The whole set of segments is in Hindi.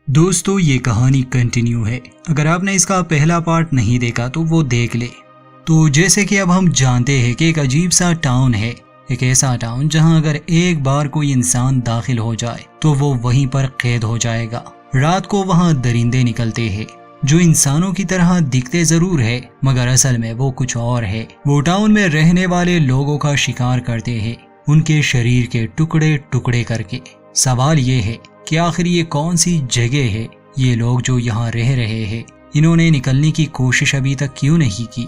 दोस्तों ये कहानी कंटिन्यू है। अगर आपने इसका पहला पार्ट नहीं देखा तो वो देख ले। तो जैसे कि अब हम जानते हैं कि एक अजीब सा टाउन है, एक ऐसा टाउन जहां अगर एक बार कोई इंसान दाखिल हो जाए तो वो वहीं पर कैद हो जाएगा। रात को वहां दरिंदे निकलते हैं जो इंसानों की तरह दिखते जरूर है मगर असल में वो कुछ और है। वो टाउन में रहने वाले लोगों का शिकार करते हैं, उनके शरीर के टुकड़े टुकड़े करके। सवाल ये है कि आखिर ये कौन सी जगह है, ये लोग जो यहाँ रह रहे हैं इन्होंने निकलने की कोशिश अभी तक क्यों नहीं की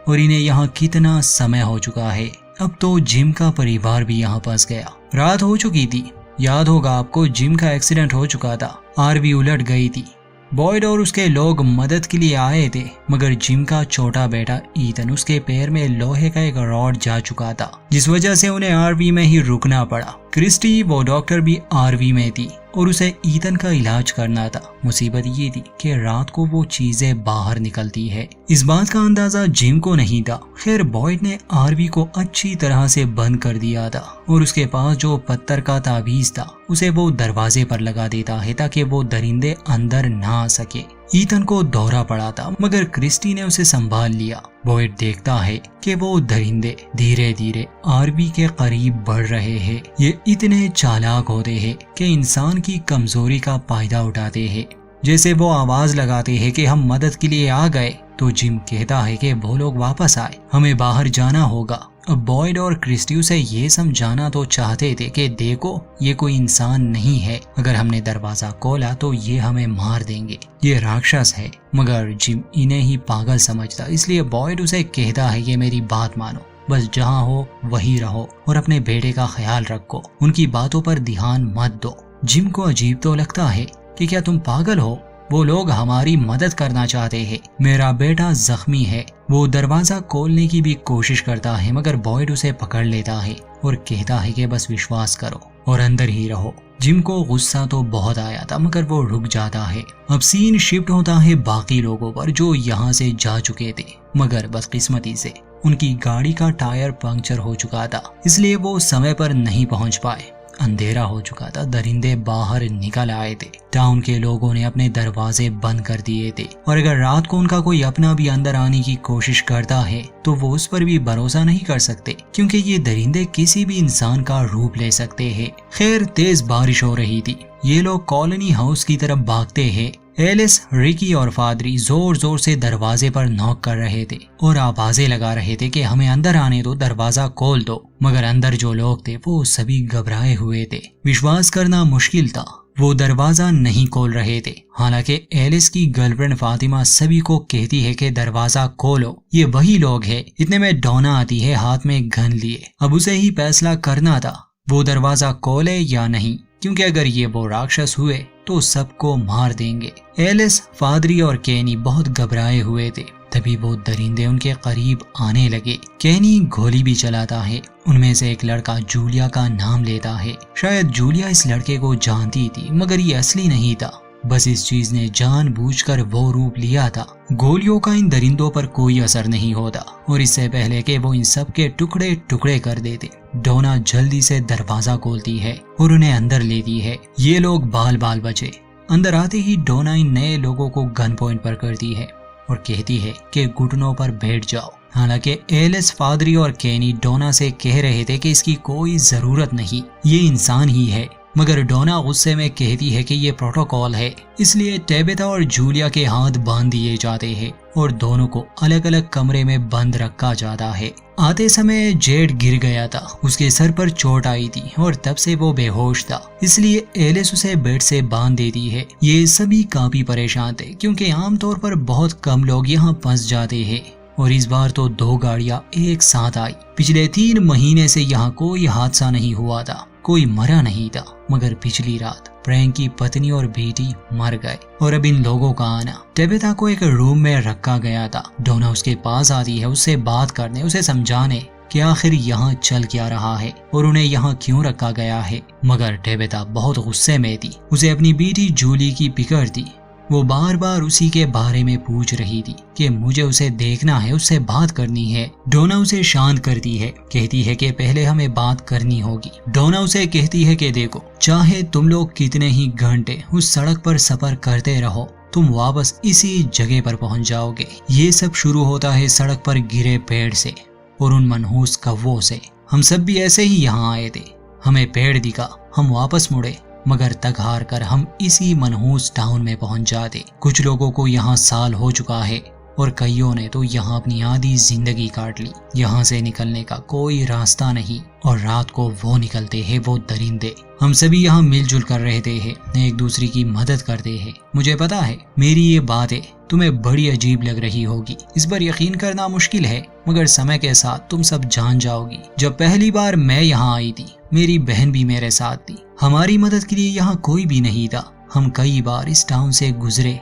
और इन्हें यहाँ कितना समय हो चुका है। अब तो जिम का परिवार भी यहाँ फंस गया। रात हो चुकी थी, याद होगा आपको, जिम का एक्सीडेंट हो चुका था, आरवी उलट गई थी। बॉयड और उसके लोग मदद के लिए आए थे मगर जिम का छोटा बेटा ईथन, उसके पैर में लोहे का एक रॉड जा चुका था जिस वजह से उन्हें आरवी में ही रुकना पड़ा। क्रिस्टी वो डॉक्टर भी आरवी में थी और उसे ईथन का इलाज करना था। मुसीबत ये थी कि रात को वो चीजें बाहर निकलती है। इस बात का अंदाजा जिम को नहीं था। खैर बॉयड ने आरवी को अच्छी तरह से बंद कर दिया था और उसके पास जो पत्थर का ताबीज था उसे वो दरवाजे पर लगा देता है ताकि वो दरिंदे अंदर ना आ सके। ईथन को दौरा पड़ा था मगर क्रिस्टी ने उसे संभाल लिया। बॉयड देखता है कि वो दरिंदे धीरे धीरे आरवी के करीब बढ़ रहे हैं। ये इतने चालाक होते हैं कि इंसान की कमजोरी का फायदा उठाते हैं। जैसे वो आवाज लगाते हैं कि हम मदद के लिए आ गए तो जिम कहता है कि वो लोग वापस आए, हमें बाहर जाना होगा। अब बॉयड और क्रिस्टी उसे ये समझाना तो चाहते थे कि देखो ये कोई इंसान नहीं है, अगर हमने दरवाजा खोला तो ये हमें मार देंगे, ये राक्षस है। मगर जिम इन्हें ही पागल समझता, इसलिए बॉयड उसे कहता है कि मेरी बात मानो, बस जहाँ हो वहीं रहो और अपने बेटे का ख्याल रखो, उनकी बातों पर ध्यान मत दो। जिम को अजीब तो लगता है कि क्या तुम पागल हो, वो लोग हमारी मदद करना चाहते हैं, मेरा बेटा जख्मी है। वो दरवाजा खोलने की भी कोशिश करता है मगर बॉयड उसे पकड़ लेता है और कहता है कि बस विश्वास करो और अंदर ही रहो। जिम को गुस्सा तो बहुत आया था मगर वो रुक जाता है। अब सीन शिफ्ट होता है बाकी लोगों पर जो यहाँ से जा चुके थे मगर बदकिस्मती से उनकी गाड़ी का टायर पंक्चर हो चुका था, इसलिए वो समय पर नहीं पहुंच पाए। अंधेरा हो चुका था, दरिंदे बाहर निकल आए थे। टाउन के लोगों ने अपने दरवाजे बंद कर दिए थे और अगर रात को उनका कोई अपना भी अंदर आने की कोशिश करता है तो वो उस पर भी भरोसा नहीं कर सकते क्योंकि ये दरिंदे किसी भी इंसान का रूप ले सकते हैं। खैर तेज बारिश हो रही थी, ये लोग कॉलोनी हाउस की तरफ भागते हैं। एलिस, रिकी और फादरी जोर जोर से दरवाजे पर नॉक कर रहे थे और आवाजें लगा रहे थे कि हमें अंदर आने दो, दरवाजा खोल दो। मगर अंदर जो लोग थे वो सभी घबराए हुए थे। विश्वास करना मुश्किल था, वो दरवाजा नहीं खोल रहे थे। हालांकि एलिस की गर्लफ्रेंड फातिमा सभी को कहती है कि दरवाजा खोलो, ये वही लोग हैं। इतने में डोना आती है हाथ में गन लिए। अब उसे ही फैसला करना था वो दरवाजा खोले या नहीं, क्योंकि अगर ये वो राक्षस हुए तो सबको मार देंगे। एलिस, फादरी और केनी बहुत घबराए हुए थे। तभी वो दरिंदे उनके करीब आने लगे। केनी गोली भी चलाता है। उनमें से एक लड़का जूलिया का नाम लेता है। शायद जूलिया इस लड़के को जानती थी मगर ये असली नहीं था, बस इस चीज ने जानबूझकर वो रूप लिया था। गोलियों का इन दरिंदों पर कोई असर नहीं होता और इससे पहले कि वो इन सब के टुकड़े टुकड़े कर देते, डोना जल्दी से दरवाजा खोलती है और उन्हें अंदर लेती है। ये लोग बाल बाल बचे। अंदर आते ही डोना इन नए लोगों को गन पॉइंट पर करती है और कहती है कि घुटनों पर बैठ जाओ। हालांकि एलिस, फादरी और केनी डोना से कह रहे थे कि इसकी कोई जरूरत नहीं, ये इंसान ही है। मगर डोना गुस्से में कहती है कि ये प्रोटोकॉल है, इसलिए टेबेथा और जूलिया के हाथ बांध दिए जाते हैं और दोनों को अलग अलग कमरे में बंद रखा जाता है। आते समय जेड गिर गया था, उसके सर पर चोट आई थी और तब से वो बेहोश था, इसलिए एलिस उसे बेड से बांध देती है। ये सभी काफी परेशान थे क्योंकि आमतौर पर बहुत कम लोग यहाँ फंस जाते हैं और इस बार तो 2 गाड़ियां एक साथ आई। पिछले 3 महीने से यहाँ कोई हादसा नहीं हुआ था, कोई मरा नहीं था, मगर पिछली रात फ्रैंक की पत्नी और बेटी मर गए और अब इन लोगों का आना। टेबेथा को एक रूम में रखा गया था। डोना उसके पास आती है उससे बात करने, उसे समझाने कि आखिर यहाँ चल क्या रहा है और उन्हें यहाँ क्यों रखा गया है। मगर टेबेथा बहुत गुस्से में थी, उसे अपनी बेटी जूली की फिक्र थी। वो बार बार उसी के बारे में पूछ रही थी कि मुझे उसे देखना है, उससे बात करनी है। डोना उसे शांत करती है, कहती है कि पहले हमें बात करनी होगी। डोना उसे कहती है कि देखो, चाहे तुम लोग कितने ही घंटे उस सड़क पर सफर करते रहो, तुम वापस इसी जगह पर पहुंच जाओगे। ये सब शुरू होता है सड़क पर गिरे पेड़ से और उन मनहूस कौवों से। हम सब भी ऐसे ही यहाँ आए थे, हमें पेड़ दिखा, हम वापस मुड़े, मगर तक हार कर हम इसी मनहूस टाउन में पहुंच जाते। कुछ लोगों को यहाँ साल हो चुका है और कईयों ने तो यहाँ अपनी आधी जिंदगी काट ली। यहाँ से निकलने का कोई रास्ता नहीं और रात को वो निकलते हैं, वो दरिंदे। हम सभी यहाँ मिलजुल कर रहते हैं, एक दूसरे की मदद करते हैं। मुझे पता है मेरी ये बातें तुम्हें बड़ी अजीब लग रही होगी, इस पर यकीन करना मुश्किल है, मगर समय के साथ तुम सब जान जाओगी। जब पहली बार मैं यहाँ आई थी, मेरी बहन भी मेरे साथ थी। हमारी मदद के लिए यहाँ कोई भी नहीं था। हम कई बार इस टाउन से गुजरे,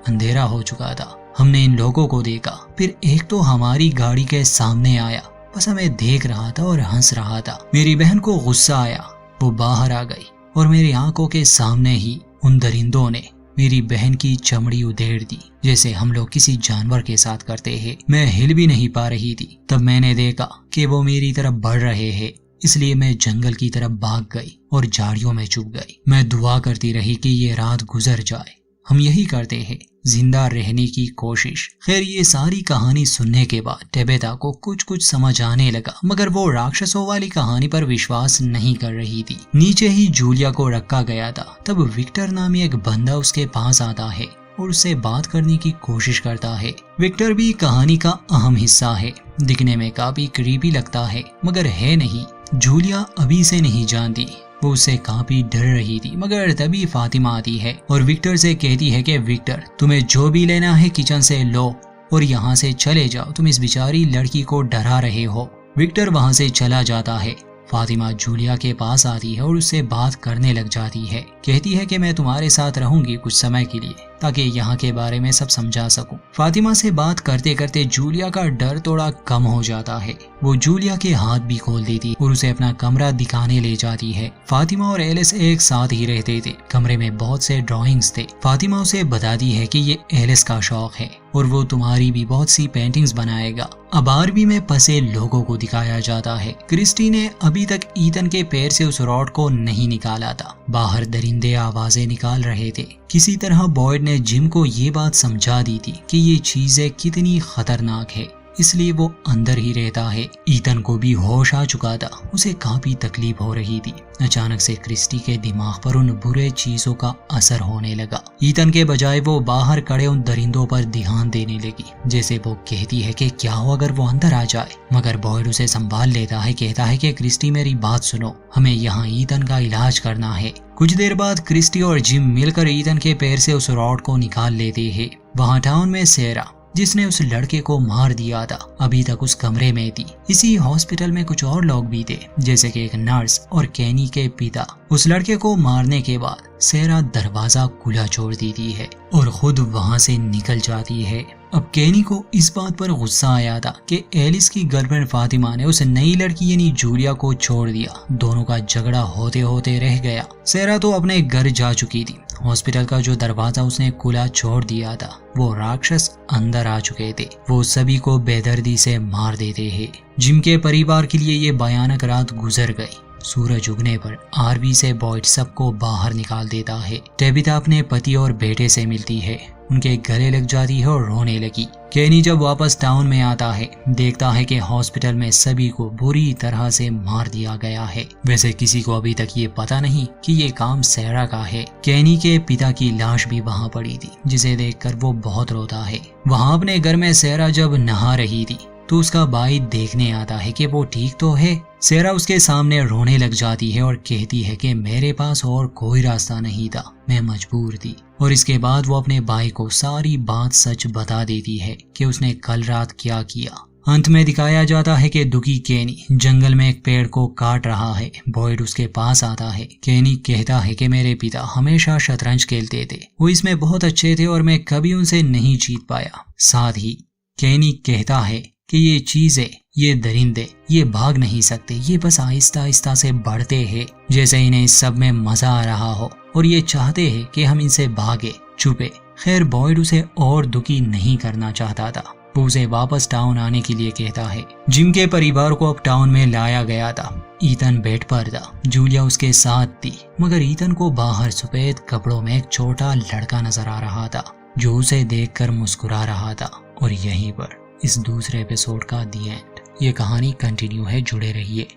अंधेरा हो चुका था। हमने इन लोगों को देखा, फिर एक तो हमारी गाड़ी के सामने आया, बस हमें देख रहा था और हंस रहा था। मेरी बहन को गुस्सा आया, वो बाहर आ गई और मेरी आंखों के सामने ही उन दरिंदों ने मेरी बहन की चमड़ी उधेड़ दी, जैसे हम लोग किसी जानवर के साथ करते हैं। मैं हिल भी नहीं पा रही थी। तब मैंने देखा कि वो मेरी तरफ बढ़ रहे हैं, इसलिए मैं जंगल की तरफ भाग गई और झाड़ियों में छुप गई। मैं दुआ करती रही कि ये रात गुजर जाए। हम यही करते हैं, जिंदा रहने की कोशिश। खैर, ये सारी कहानी सुनने के बाद टेबेता को कुछ समझ आने लगा, मगर वो राक्षसों वाली कहानी पर विश्वास नहीं कर रही थी। नीचे ही जूलिया को रखा गया था। तब विक्टर नामी एक बंदा उसके पास आता है और उससे बात करने की कोशिश करता है। विक्टर भी कहानी का अहम हिस्सा है, दिखने में काफी क्रीपी लगता है, मगर है नहीं। जूलिया अभी से नहीं जानती, वो उससे काफी डर रही थी। मगर तभी फातिमा आती है और विक्टर से कहती है कि विक्टर, तुम्हें जो भी लेना है किचन से लो और यहाँ से चले जाओ, तुम इस बेचारी लड़की को डरा रहे हो। विक्टर वहाँ से चला जाता है। फातिमा जूलिया के पास आती है और उससे बात करने लग जाती है। कहती है कि मैं तुम्हारे साथ रहूंगी कुछ समय के लिए, ताकि यहाँ के बारे में सब समझा सकूं। फातिमा से बात करते करते जूलिया का डर थोड़ा कम हो जाता है। वो जूलिया के हाथ भी खोल देती और उसे अपना कमरा दिखाने ले जाती है। फातिमा और एलिस एक साथ ही रहते थे। कमरे में बहुत से ड्राइंग्स थे। फातिमा उसे बताती है कि ये एलिस का शौक है और वो तुम्हारी भी बहुत सी पेंटिंग्स बनाएगा। अब आरवी में फंसे लोगों को दिखाया जाता है। क्रिस्टी ने अभी तक ईथन के पैर से उस रॉड को नहीं निकाला था। बाहर दरिंदे आवाजें निकाल रहे थे। किसी तरह बॉयड ने जिम को ये बात समझा दी थी कि ये चीजें कितनी खतरनाक है, इसलिए वो अंदर ही रहता है। ईथन को भी होश आ चुका था, उसे काफी तकलीफ हो रही थी। अचानक से क्रिस्टी के दिमाग पर उन बुरे चीजों का असर होने लगा। ईथन के बजाय वो बाहर खड़े उन दरिंदों पर ध्यान देने लगी, जैसे वो कहती है कि क्या हो अगर वो अंदर आ जाए। मगर बॉयड उसे संभाल लेता है, कहता है कि क्रिस्टी मेरी बात सुनो, हमें यहाँ ईथन का इलाज करना है। कुछ देर बाद क्रिस्टी और जिम मिलकर ईथन के पैर से उस रॉड को निकाल लेते हैं। वहाँ टाउन में सेरा, जिसने उस लड़के को मार दिया था, अभी तक उस कमरे में थी। इसी हॉस्पिटल में कुछ और लोग भी थे, जैसे कि एक नर्स और केनी के पिता। उस लड़के को मारने के बाद सेरा दरवाजा खुला छोड़ देती है और खुद वहां से निकल जाती है। अब केनी को इस बात पर गुस्सा आया था कि एलिस की गर्लफ्रेंड फातिमा ने उस नई लड़की यानी जूलिया को छोड़ दिया। दोनों का झगड़ा होते होते रह गया। सेरा तो अपने घर जा चुकी थी। हॉस्पिटल का जो दरवाजा उसने खुला छोड़ दिया था, वो राक्षस अंदर आ चुके थे। वो सभी को बेदर्दी से मार देते हैं। जिम के परिवार के लिए ये भयानक रात गुजर गई। सूरज उगने पर आरवी से बॉयड सबको बाहर निकाल देता है। टेबिता अपने पति और बेटे से मिलती है, उनके गले लग जाती है और रोने लगी। केनी जब वापस टाउन में आता है, देखता है कि हॉस्पिटल में सभी को बुरी तरह से मार दिया गया है। वैसे किसी को अभी तक ये पता नहीं कि ये काम सेरा का है। केनी के पिता की लाश भी वहाँ पड़ी थी, जिसे देखकर वो बहुत रोता है। वहाँ अपने घर में सेरा जब नहा रही थी तो उसका भाई देखने आता है कि वो ठीक तो है। सेरा उसके सामने रोने लग जाती है और कहती है कि मेरे पास और कोई रास्ता नहीं था, मैं मजबूर थी। और इसके बाद वो अपने भाई को सारी बात सच बता देती है कि उसने कल रात क्या किया। अंत में दिखाया जाता है कि दुखी केनी जंगल में एक पेड़ को काट रहा है। बॉयड उसके पास आता है। केनी कहता है कि मेरे पिता हमेशा शतरंज खेलते थे, वो इसमें बहुत अच्छे थे और मैं कभी उनसे नहीं जीत पाया। साथ ही केनी कहता है कि ये चीजें, ये दरिंदे, ये भाग नहीं सकते, ये बस आहिस्ता आहिस्ता से बढ़ते हैं, जैसे इन्हें इस सब में मजा आ रहा हो और ये चाहते हैं कि हम इनसे भागे, छुपे। खैर बॉयड उसे और दुखी नहीं करना चाहता था। वो उसे वापस टाउन आने के लिए कहता है। जिम के परिवार को अब टाउन में लाया गया था। ईथन बेड पर था, जूलिया उसके साथ थी, मगर ईथन को बाहर सफेद कपड़ों में एक छोटा लड़का नजर आ रहा था जो उसे देखकर मुस्कुरा रहा था। और यहीं पर इस दूसरे एपिसोड का दी एंड। ये कहानी कंटिन्यू है, जुड़े रहिए।